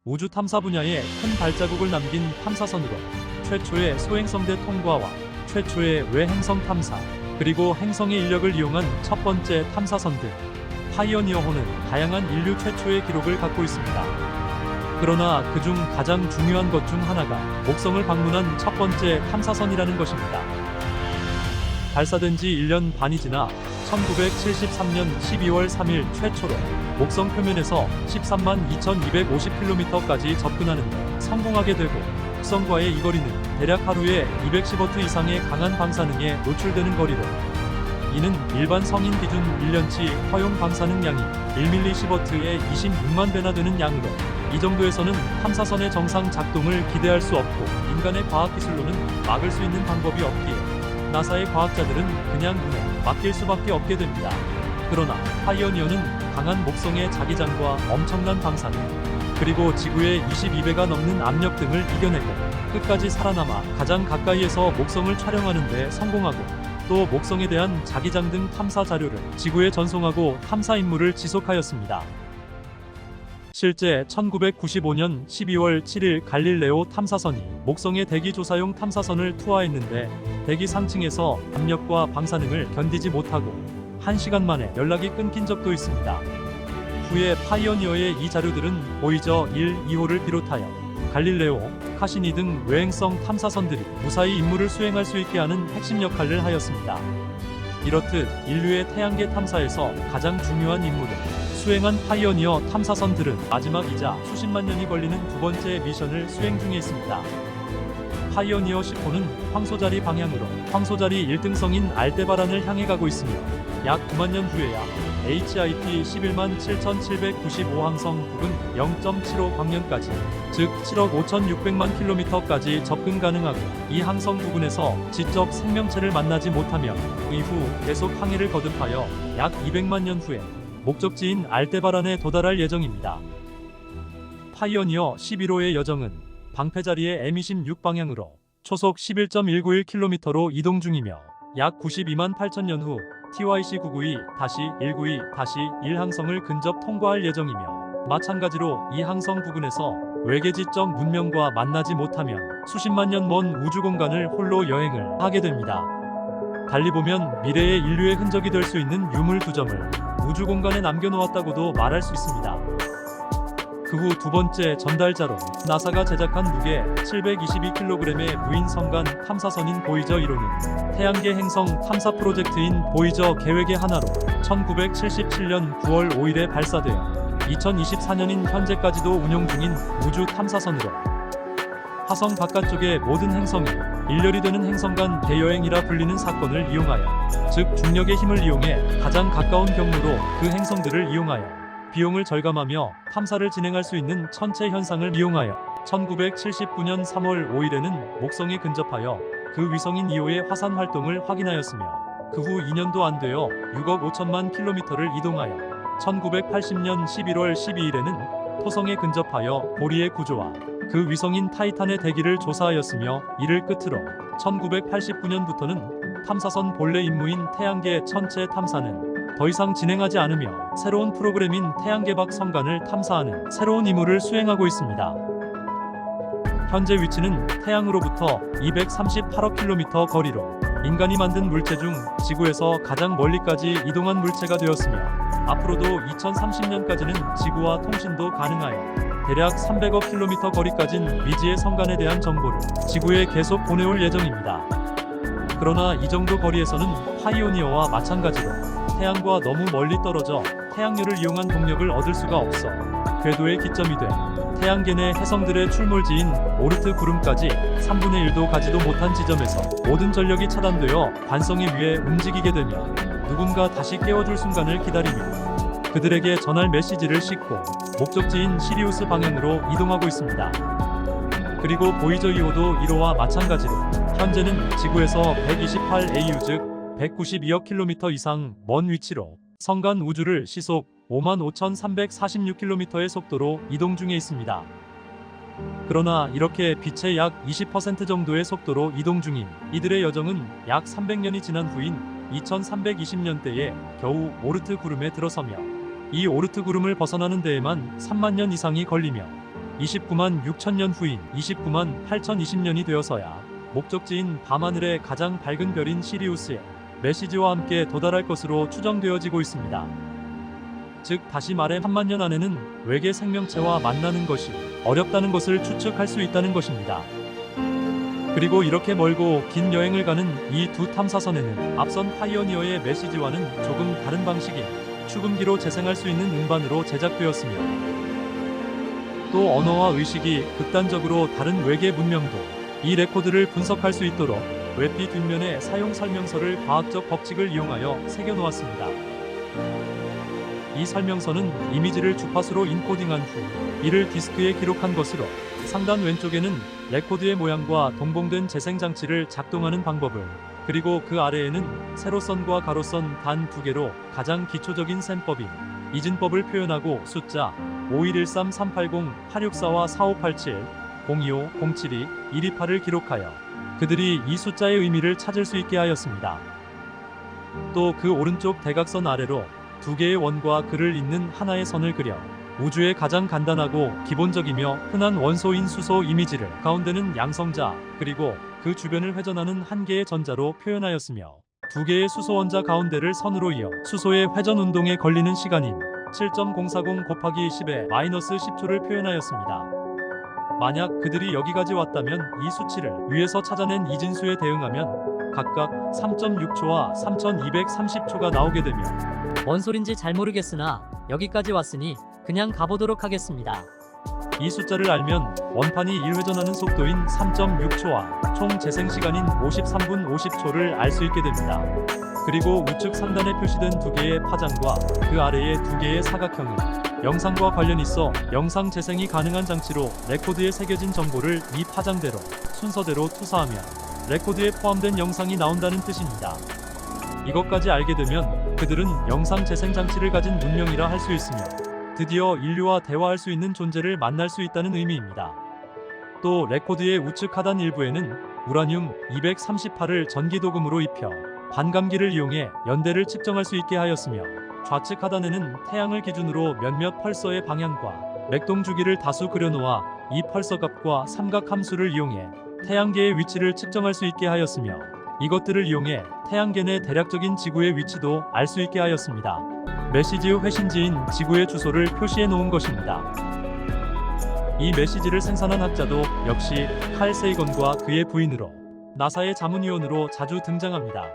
우주 탐사 분야에 큰 발자국을 남긴 탐사선으로 최초의 소행성대 통과와 최초의 외행성 탐사, 그리고 행성의 인력을 이용한 첫 번째 탐사선들 파이어니어호는 다양한 인류 최초의 기록을 갖고 있습니다. 그러나 그중 가장 중요한 것 중 하나가 목성을 방문한 첫 번째 탐사선이라는 것입니다. 발사된 지 1년 반이 지나 1973년 12월 3일 최초로 목성 표면에서 13만 2250km까지 접근하는데 성공하게 되고, 목성과의 이 거리는 대략 하루에 210W 이상의 강한 방사능에 노출되는 거리로, 이는 일반 성인 기준 1년치 허용 방사능 양이 1mS의 26만 배나 되는 양으로, 이 정도에서는 탐사선의 정상 작동을 기대할 수 없고 인간의 과학기술로는 막을 수 있는 방법이 없기에 나사의 과학자들은 그냥 운에 맡길 수밖에 없게 됩니다. 그러나 파이어니어는 강한 목성의 자기장과 엄청난 방사능, 그리고 지구의 22배가 넘는 압력 등을 이겨내고 끝까지 살아남아 가장 가까이에서 목성을 촬영하는 데 성공하고, 또 목성에 대한 자기장 등 탐사 자료를 지구에 전송하고 탐사 임무를 지속하였습니다. 실제 1995년 12월 7일 갈릴레오 탐사선이 목성의 대기 조사용 탐사선을 투하했는데, 대기 상층에서 압력과 방사능을 견디지 못하고 1시간 만에 연락이 끊긴 적도 있습니다. 후에 파이어니어의 이 자료들은 보이저 1, 2호를 비롯하여 갈릴레오, 카시니 등 외행성 탐사선들이 무사히 임무를 수행할 수 있게 하는 핵심 역할을 하였습니다. 이렇듯 인류의 태양계 탐사에서 가장 중요한 임무를 수행한 파이어니어 탐사선들은 마지막이자 수십만 년이 걸리는 두 번째 미션을 수행 중에 있습니다. 파이어니어 10호는 황소자리 방향으로 황소자리 1등성인 알데바란을 향해 가고 있으며, 약 9만 년 후에야 HIP 117,795 항성 부근 0.75 광년까지, 즉 7억 5,600만 킬로미터까지 접근 가능하고, 이 항성 부근에서 지적 생명체를 만나지 못하며 이후 계속 항해를 거듭하여 약 200만 년 후에 목적지인 알데바란에 도달할 예정입니다. 파이어니어 11호의 여정은 방패자리의 M26 방향으로 초속 11.191km로 이동 중이며, 약 92만 8천 년 후 TYC-992-192-1 항성을 근접 통과할 예정이며, 마찬가지로 이 항성 부근에서 외계지적 문명과 만나지 못하면 수십만 년 먼 우주 공간을 홀로 여행을 하게 됩니다. 달리 보면 미래의 인류의 흔적이 될 수 있는 유물 2점을 우주 공간에 남겨놓았다고도 말할 수 있습니다. 그 후 두 번째 전달자로 나사가 제작한 무게 722kg의 무인 성간 탐사선인 보이저 1호는 태양계 행성 탐사 프로젝트인 보이저 계획의 하나로 1977년 9월 5일에 발사되어 2024년인 현재까지도 운용 중인 우주 탐사선으로, 화성 바깥쪽의 모든 행성이 일렬이 되는 행성 간 대여행이라 불리는 사건을 이용하여, 즉 중력의 힘을 이용해 가장 가까운 경로로 그 행성들을 이용하여 비용을 절감하며 탐사를 진행할 수 있는 천체 현상을 이용하여 1979년 3월 5일에는 목성에 근접하여 그 위성인 2호의 화산 활동을 확인하였으며, 그 후 2년도 안 되어 6억 5천만 킬로미터를 이동하여 1980년 11월 12일에는 토성에 근접하여 보리의 구조와 그 위성인 타이탄의 대기를 조사하였으며, 이를 끝으로 1989년부터는 탐사선 본래 임무인 태양계 천체 탐사는 더 이상 진행하지 않으며 새로운 프로그램인 태양계 밖 성간을 탐사하는 새로운 임무를 수행하고 있습니다. 현재 위치는 태양으로부터 238억 킬로미터 거리로 인간이 만든 물체 중 지구에서 가장 멀리까지 이동한 물체가 되었으며, 앞으로도 2030년까지는 지구와 통신도 가능하여 대략 300억 킬로미터 거리까지는 미지의 성간에 대한 정보를 지구에 계속 보내올 예정입니다. 그러나 이 정도 거리에서는 파이오니어와 마찬가지로 태양과 너무 멀리 떨어져 태양열을 이용한 동력을 얻을 수가 없어 궤도의 기점이 돼 태양계 내 해성들의 출몰지인 오르트 구름까지 3분의 1도 가지도 못한 지점에서 모든 전력이 차단되어 관성에 의해 움직이게 되며, 누군가 다시 깨워줄 순간을 기다리며 그들에게 전할 메시지를 싣고 목적지인 시리우스 방향으로 이동하고 있습니다. 그리고 보이저 2호도 1호와 마찬가지로 현재는 지구에서 128AU 즉 192억 킬로미터 이상 먼 위치로 성간 우주를 시속 55,346km의 속도로 이동 중에 있습니다. 그러나 이렇게 빛의 약 20% 정도의 속도로 이동 중인 이들의 여정은 약 300년이 지난 후인 2320년대에 겨우 오르트 구름에 들어서며, 이 오르트 구름을 벗어나는 데에만 3만 년 이상이 걸리며, 29만 6천 년 후인 29만 8020년이 되어서야 목적지인 밤하늘의 가장 밝은 별인 시리우스에 메시지와 함께 도달할 것으로 추정되어지고 있습니다. 즉 다시 말해 3만 년 안에는 외계 생명체와 만나는 것이 어렵다는 것을 추측할 수 있다는 것입니다. 그리고 이렇게 멀고 긴 여행을 가는 이 두 탐사선에는 앞선 파이어니어의 메시지와는 조금 다른 방식인 추금기로 재생할 수 있는 음반으로 제작되었으며 또 언어와 의식이 극단적으로 다른 외계 문명도 이 레코드를 분석할 수 있도록 웹비 뒷면에 사용 설명서를 과학적 법칙을 이용하여 새겨놓았습니다. 이 설명서는 이미지를 주파수로 인코딩한 후 이를 디스크에 기록한 것으로 상단 왼쪽에는 레코드의 모양과 동봉된 재생장치를 작동하는 방법을, 그리고 그 아래에는 세로선과 가로선 단 두 개로 가장 기초적인 셈법인 이진법을 표현하고 숫자 5113-380-864와 4587, 025, 072, 128을 기록하여 그들이 이 숫자의 의미를 찾을 수 있게 하였습니다. 또 그 오른쪽 대각선 아래로 두 개의 원과 글을 잇는 하나의 선을 그려 우주의 가장 간단하고 기본적이며 흔한 원소인 수소 이미지를 가운데는 양성자 그리고 그 주변을 회전하는 한 개의 전자로 표현하였으며 두 개의 수소 원자 가운데를 선으로 이어 수소의 회전 운동에 걸리는 시간인 7.040 곱하기 10의 마이너스 10초를 표현하였습니다. 만약 그들이 여기까지 왔다면 이 수치를 위에서 찾아낸 이진수에 대응하면 각각 3.6초와 3230초가 나오게 되며 뭔 소린지 잘 모르겠으나 여기까지 왔으니 그냥 가보도록 하겠습니다. 이 숫자를 알면 원판이 1회전하는 속도인 3.6초와 총 재생시간인 53분 50초를 알 수 있게 됩니다. 그리고 우측 상단에 표시된 두 개의 파장과 그 아래의 두 개의 사각형은 영상과 관련 있어 영상 재생이 가능한 장치로 레코드에 새겨진 정보를 이 파장대로 순서대로 투사하면 레코드에 포함된 영상이 나온다는 뜻입니다. 이것까지 알게 되면 그들은 영상 재생 장치를 가진 문명이라 할 수 있으며 드디어 인류와 대화할 수 있는 존재를 만날 수 있다는 의미입니다. 또 레코드의 우측 하단 일부에는 우라늄 238을 전기도금으로 입혀 반감기를 이용해 연대를 측정할 수 있게 하였으며 좌측 하단에는 태양을 기준으로 몇몇 펄서의 방향과 맥동 주기를 다수 그려놓아 이 펄서 값과 삼각 함수를 이용해 태양계의 위치를 측정할 수 있게 하였으며 이것들을 이용해 태양계 내 대략적인 지구의 위치도 알 수 있게 하였습니다. 메시지의 회신지인 지구의 주소를 표시해 놓은 것입니다. 이 메시지를 생산한 학자도 역시 칼 세이건과 그의 부인으로 나사의 자문위원으로 자주 등장합니다.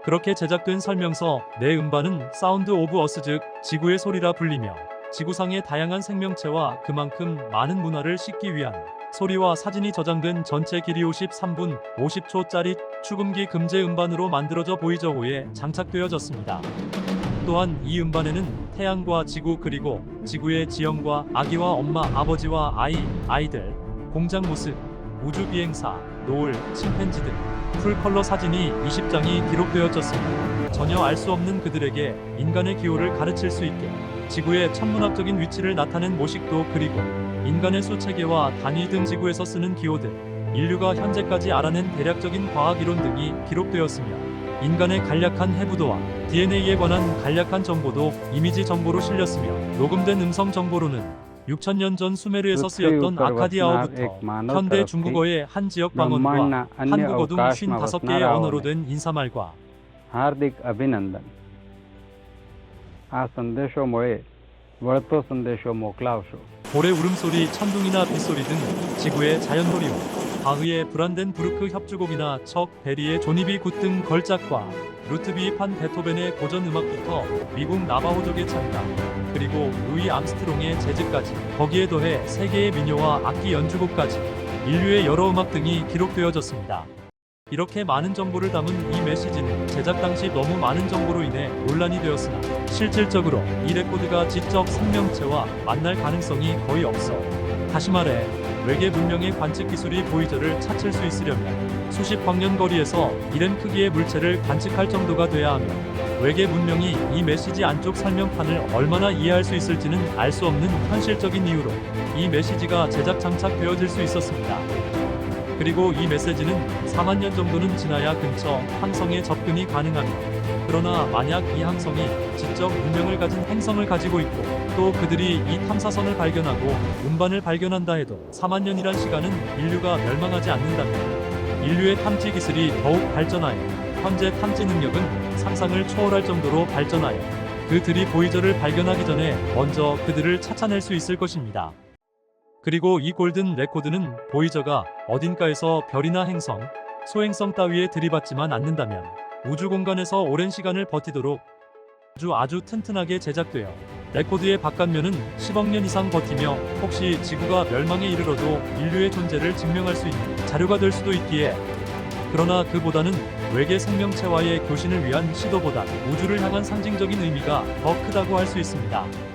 그렇게 제작된 설명서 내 음반은 사운드 오브 어스 즉 지구의 소리라 불리며 지구상의 다양한 생명체와 그만큼 많은 문화를 싣기 위한 소리와 사진이 저장된 전체 길이 53분 50초짜리 추금기 금제 음반으로 만들어져 보이저호에 장착되어졌습니다. 또한 이 음반에는 태양과 지구 그리고 지구의 지형과 아기와 엄마 아버지와 아이들, 공장 모습, 우주 비행사, 노을, 침팬지 등 풀컬러 사진이 20장이 기록되어졌으며 전혀 알 수 없는 그들에게 인간의 기호를 가르칠 수 있게 지구의 천문학적인 위치를 나타낸 모식도 그리고 인간의 수체계와 단위 등 지구에서 쓰는 기호들, 인류가 현재까지 알아낸 대략적인 과학 이론 등이 기록되었으며 인간의 간략한 해부도와 DNA에 관한 간략한 정보도 이미지 정보로 실렸으며 녹음된 음성 정보로는 6,000년 전 수메르에서 쓰였던 아카디아어부터 현대 중국어의 한 지역 방언과 한국어 등 55개의 언어로 된 인사말과 હાર્દિક અભિનંદન. આ સંદેશો મળે વળતો સંદેશો મોકલાવશો. 고래 울음소리, 천둥이나 빗소리 등 지구의 자연소리와 바흐의 불안된 부르크 협주곡이나 척 베리의 조니비 굿 등 걸작과 루트비 판 베토벤의 고전 음악부터 미국 나바호족의 찬가 그리고 루이 암스트롱의 재즈까지 거기에 더해 세계의 민요와 악기 연주곡까지 인류의 여러 음악 등이 기록되어졌습니다. 이렇게 많은 정보를 담은 이 메시지는 제작 당시 너무 많은 정보로 인해 논란이 되었으나 실질적으로 이 레코드가 지적 생명체와 만날 가능성이 거의 없어 다시 말해 외계 문명의 관측 기술이 보이저를 찾을 수 있으려면 수십 광년 거리에서 이런 크기의 물체를 관측할 정도가 돼야 하며 외계 문명이 이 메시지 안쪽 설명판을 얼마나 이해할 수 있을지는 알 수 없는 현실적인 이유로 이 메시지가 제작 장착되어질 수 있었습니다. 그리고 이 메시지는 4만 년 정도는 지나야 근처 항성에 접근이 가능하며 그러나 만약 이 항성이 지적 문명을 가진 행성을 가지고 있고 또 그들이 이 탐사선을 발견하고 운반을 발견한다 해도 4만 년이란 시간은 인류가 멸망하지 않는다면 인류의 탐지 기술이 더욱 발전하여 현재 탐지 능력은 상상을 초월할 정도로 발전하여 그들이 보이저를 발견하기 전에 먼저 그들을 찾아낼 수 있을 것입니다. 그리고 이 골든 레코드는 보이저가 어딘가에서 별이나 행성, 소행성 따위에 들이받지만 않는다면 우주 공간에서 오랜 시간을 버티도록 아주 튼튼하게 제작되어 레코드의 바깥면은 10억 년 이상 버티며 혹시 지구가 멸망에 이르러도 인류의 존재를 증명할 수 있는 자료가 될 수도 있기에, 그러나 그보다는 외계 생명체와의 교신을 위한 시도보다 우주를 향한 상징적인 의미가 더 크다고 할 수 있습니다.